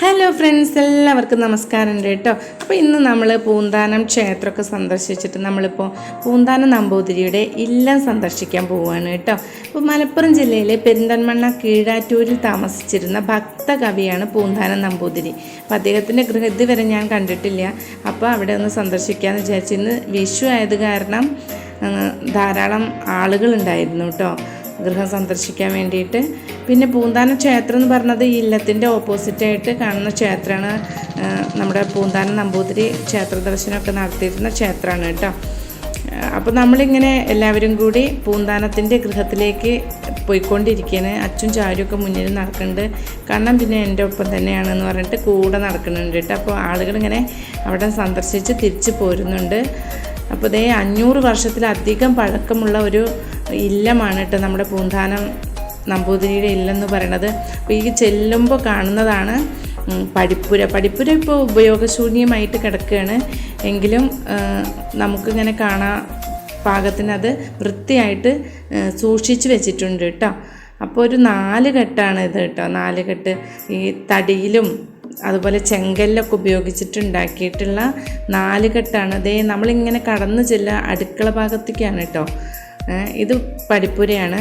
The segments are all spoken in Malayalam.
ഹലോ ഫ്രണ്ട്സ്, എല്ലാവർക്കും നമസ്കാരം കേട്ടോ. അപ്പോൾ ഇന്ന് നമ്മൾ പൂന്താനം ക്ഷേത്രമൊക്കെ സന്ദർശിച്ചിട്ട് നമ്മളിപ്പോൾ പൂന്താനം നമ്പൂതിരിയുടെ ഇല്ലം സന്ദർശിക്കാൻ പോവുകയാണ് കേട്ടോ. അപ്പോൾ മലപ്പുറം ജില്ലയിലെ പെരിന്തൽമണ്ണ കീഴാറ്റൂരിൽ താമസിച്ചിരുന്ന ഭക്തകവിയാണ് പൂന്താനം നമ്പൂതിരി. അപ്പോൾ അദ്ദേഹത്തിൻ്റെ ഗൃഹം ഇതുവരെ ഞാൻ കണ്ടിട്ടില്ല. അപ്പോൾ അവിടെ ഒന്ന് സന്ദർശിക്കാമെന്ന് വിചാരിച്ചു. ഇന്ന് വിഷു ആയത് കാരണം ധാരാളം ആളുകളുണ്ടായിരുന്നു കേട്ടോ ഗൃഹം സന്ദർശിക്കാൻ വേണ്ടിയിട്ട്. പിന്നെ പൂന്താനം ക്ഷേത്രം എന്ന് പറഞ്ഞത് ഈ ഇല്ലത്തിൻ്റെ ഓപ്പോസിറ്റായിട്ട് കാണുന്ന ക്ഷേത്രമാണ്. നമ്മുടെ പൂന്താനം നമ്പൂതിരി ക്ഷേത്ര ദർശനമൊക്കെ നടത്തിയിരുന്ന ക്ഷേത്രമാണ് കേട്ടോ. അപ്പോൾ നമ്മളിങ്ങനെ എല്ലാവരും കൂടി പൂന്താനത്തിൻ്റെ ഗൃഹത്തിലേക്ക് പോയിക്കൊണ്ടിരിക്കുകയാണ്. അച്ഛൻ ചാരുമൊക്കെ മുന്നിൽ നടക്കുന്നുണ്ട്. കാരണം പിന്നെ എൻ്റെ ഒപ്പം തന്നെയാണെന്ന് പറഞ്ഞിട്ട് കൂടെ നടക്കുന്നുണ്ട് കേട്ടോ. അപ്പോൾ ആളുകളിങ്ങനെ അവിടെ സന്ദർശിച്ച് തിരിച്ച് പോരുന്നുണ്ട്. അപ്പോൾ ഇതേ 500 വർഷത്തിലധികം പഴക്കമുള്ള ഒരു ഇല്ലമാണ് കേട്ടോ നമ്മുടെ പൂന്താനം നമ്പൂതിരിയുടെ ഇല്ലെന്ന് പറയണത്. അപ്പോൾ ഈ ചെല്ലുമ്പോൾ കാണുന്നതാണ് പടിപ്പുര ഇപ്പോൾ ഉപയോഗശൂന്യമായിട്ട് കിടക്കുകയാണ്. എങ്കിലും നമുക്കിങ്ങനെ കാണാൻ പാകത്തിന് അത് വൃത്തിയായിട്ട് സൂക്ഷിച്ച് വെച്ചിട്ടുണ്ട് കേട്ടോ. അപ്പോൾ ഒരു 4 കെട്ടാണ് ഇത് കേട്ടോ. 4 കെട്ട് ഈ തടിയിലും അതുപോലെ ചെങ്കല്ലൊക്കെ ഉപയോഗിച്ചിട്ടുണ്ടാക്കിയിട്ടുള്ള 4 കെട്ടാണ്. അതേ നമ്മളിങ്ങനെ കടന്നു ചെല്ലുക അടുക്കള ഭാഗത്തേക്കാണ് കേട്ടോ. ഇത് പടിപ്പുരയാണ്.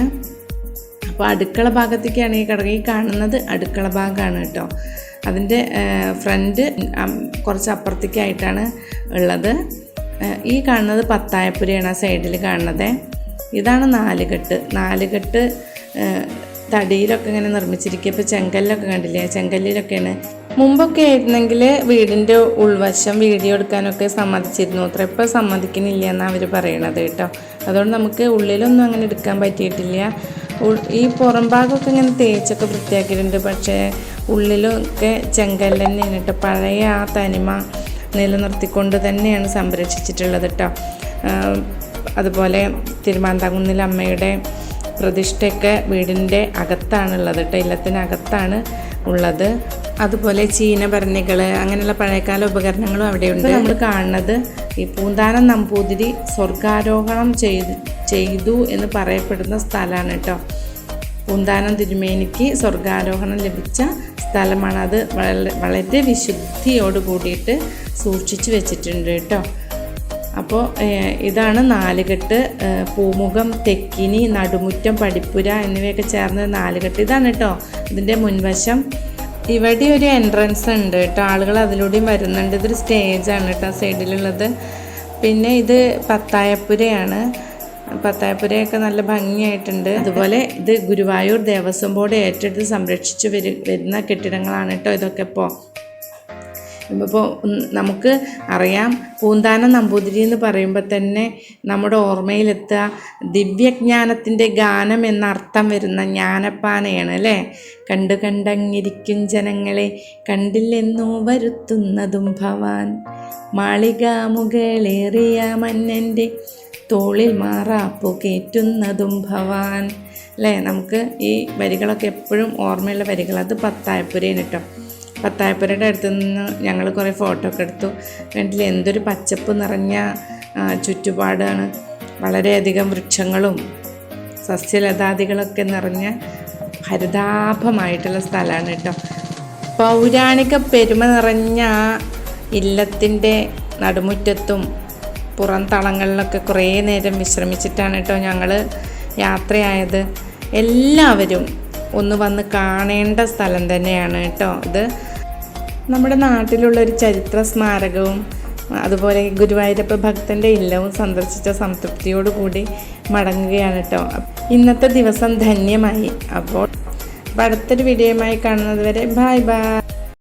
അപ്പോൾ അടുക്കള ഭാഗത്തേക്കാണ് ഈ കാണുന്നത് അടുക്കള ഭാഗമാണ് കേട്ടോ. അതിൻ്റെ ഫ്രണ്ട് കുറച്ച് അപ്പുറത്തേക്കായിട്ടാണ് ഉള്ളത്. ഈ കാണുന്നത് പത്തായപ്പുരയാണ് ആ സൈഡിൽ കാണുന്നത്. ഇതാണ് 4 കെട്ട്. 4 കെട്ട് തടിയിലൊക്കെ ഇങ്ങനെ നിർമ്മിച്ചിരിക്കുക. ഇപ്പോൾ ചെങ്കല്ലൊക്കെ കണ്ടില്ലേ, ചെങ്കല്ലിലൊക്കെയാണ്. മുമ്പൊക്കെ ആയിരുന്നെങ്കിൽ വീടിൻ്റെ ഉൾവശം വീഡിയോ എടുക്കാനൊക്കെ സമ്മതിച്ചിരുന്നു. അത്ര ഇപ്പോൾ സമ്മതിക്കുന്നില്ല എന്നാണ് അവർ പറയണത് കേട്ടോ. അതുകൊണ്ട് നമുക്ക് ഉള്ളിലൊന്നും അങ്ങനെ എടുക്കാൻ പറ്റിയിട്ടില്ല. ഈ പുറം ഭാഗമൊക്കെ ഇങ്ങനെ തേച്ചൊക്കെ വൃത്തിയാക്കിയിട്ടുണ്ട്. പക്ഷേ ഉള്ളിലൊക്കെ ചെങ്കല്ല് തന്നെയാണ് കേട്ടോ. പഴയ ആ തനിമ നിലനിർത്തിക്കൊണ്ട് തന്നെയാണ് സംരക്ഷിച്ചിട്ടുള്ളത് കേട്ടോ. അതുപോലെ തിരുമാന്താംകുന്നിൽ അമ്മയുടെ പ്രതിഷ്ഠയൊക്കെ വീടിൻ്റെ അകത്താണുള്ളത് കേട്ടോ. ഇല്ലത്തിനകത്താണ് ഉള്ളത്. അതുപോലെ ചീനഭരണികൾ അങ്ങനെയുള്ള പഴയകാല ഉപകരണങ്ങളും അവിടെയുണ്ട്. നമ്മൾ കാണുന്നത് ഈ പൂന്താനം നമ്പൂതിരി സ്വർഗാരോഹണം ചെയ്തു എന്ന് പറയപ്പെടുന്ന സ്ഥലമാണ് കേട്ടോ. പൂന്താനം തിരുമേനിക്ക് സ്വർഗാരോഹണം ലഭിച്ച സ്ഥലമാണ്. അത് വളരെ വിശുദ്ധിയോട് കൂടിയിട്ട് സൂക്ഷിച്ചു വെച്ചിട്ടുണ്ട് കേട്ടോ. അപ്പോൾ ഇതാണ് 4 കെട്ട്. പൂമുഖം, തെക്കിനി, നടുമുറ്റം, പടിപ്പുര എന്നിവയൊക്കെ ചേർന്ന് 4 കെട്ട്. ഇതാണ് കേട്ടോ ഇതിൻ്റെ മുൻവശം. ഇവിടെ ഒരു എൻട്രൻസ് ഉണ്ട് കേട്ടോ. ആളുകൾ അതിലൂടെയും വരുന്നുണ്ട്. ഇതൊരു സ്റ്റേജാണ് കേട്ടോ സൈഡിലുള്ളത്. പിന്നെ ഇത് പത്തായപ്പുരയാണ്. പത്തായപ്പുരയൊക്കെ നല്ല ഭംഗിയായിട്ടുണ്ട്. അതുപോലെ ഇത് ഗുരുവായൂർ ദേവസ്വം ബോർഡ് ഏറ്റെടുത്ത് സംരക്ഷിച്ചു വരുന്ന കെട്ടിടങ്ങളാണ് കേട്ടോ ഇതൊക്കെ. ഇപ്പോൾ നമുക്ക് അറിയാം പൂന്താനം നമ്പൂതിരി എന്ന് പറയുമ്പോൾ തന്നെ നമ്മുടെ ഓർമ്മയിലെത്തുക ദിവ്യജ്ഞാനത്തിൻ്റെ ഗാനം എന്നർത്ഥം വരുന്ന ജ്ഞാനപ്പാനയാണ് അല്ലേ. കണ്ടങ്ങിരിക്കും ജനങ്ങളെ കണ്ടില്ലെന്നു വരുത്തുന്നതും ഭവാൻ, മാളിക മുകളേറിയ മന്നൻ്റെ തോളിൽ മാറാപ്പു കയറ്റുന്നതും ഭവാൻ അല്ലേ. നമുക്ക് ഈ വരികളൊക്കെ എപ്പോഴും ഓർമ്മയുള്ള വരികൾ. അത് പത്തായപ്പുരയാണ് കേട്ടോ. പത്തായപ്പുരയുടെ അടുത്ത് നിന്ന് ഞങ്ങൾ കുറേ ഫോട്ടോ ഒക്കെ എടുത്തു. കണ്ടില്ലേ എന്തൊരു പച്ചപ്പ് നിറഞ്ഞ ചുറ്റുപാടാണ്. വളരെയധികം വൃക്ഷങ്ങളും സസ്യലതാദികളൊക്കെ നിറഞ്ഞ ഹരിതാഭമായിട്ടുള്ള സ്ഥലമാണ് കേട്ടോ. പൗരാണിക പെരുമ നിറഞ്ഞ ആ ഇല്ലത്തിൻ്റെ നടുമുറ്റത്തും പുറം തളങ്ങളിലൊക്കെ കുറേ നേരം വിശ്രമിച്ചിട്ടാണ് കേട്ടോ ഞങ്ങൾ യാത്രയായത്. എല്ലാവരും ഒന്ന് വന്ന് കാണേണ്ട സ്ഥലം തന്നെയാണ് കേട്ടോ ഇത്. നമ്മുടെ നാട്ടിലുള്ളൊരു ചരിത്ര സ്മാരകവും അതുപോലെ ഗുരുവായൂരപ്പ ഭക്തൻ്റെ ഇല്ലവും സന്ദർശിച്ച സംതൃപ്തിയോടുകൂടി മടങ്ങുകയാണ് കേട്ടോ. ഇന്നത്തെ ദിവസം ധന്യമായി. അപ്പോൾ അടുത്തൊരു വീഡിയോയുമായി കാണുന്നത് വരെ ബൈ ബൈ.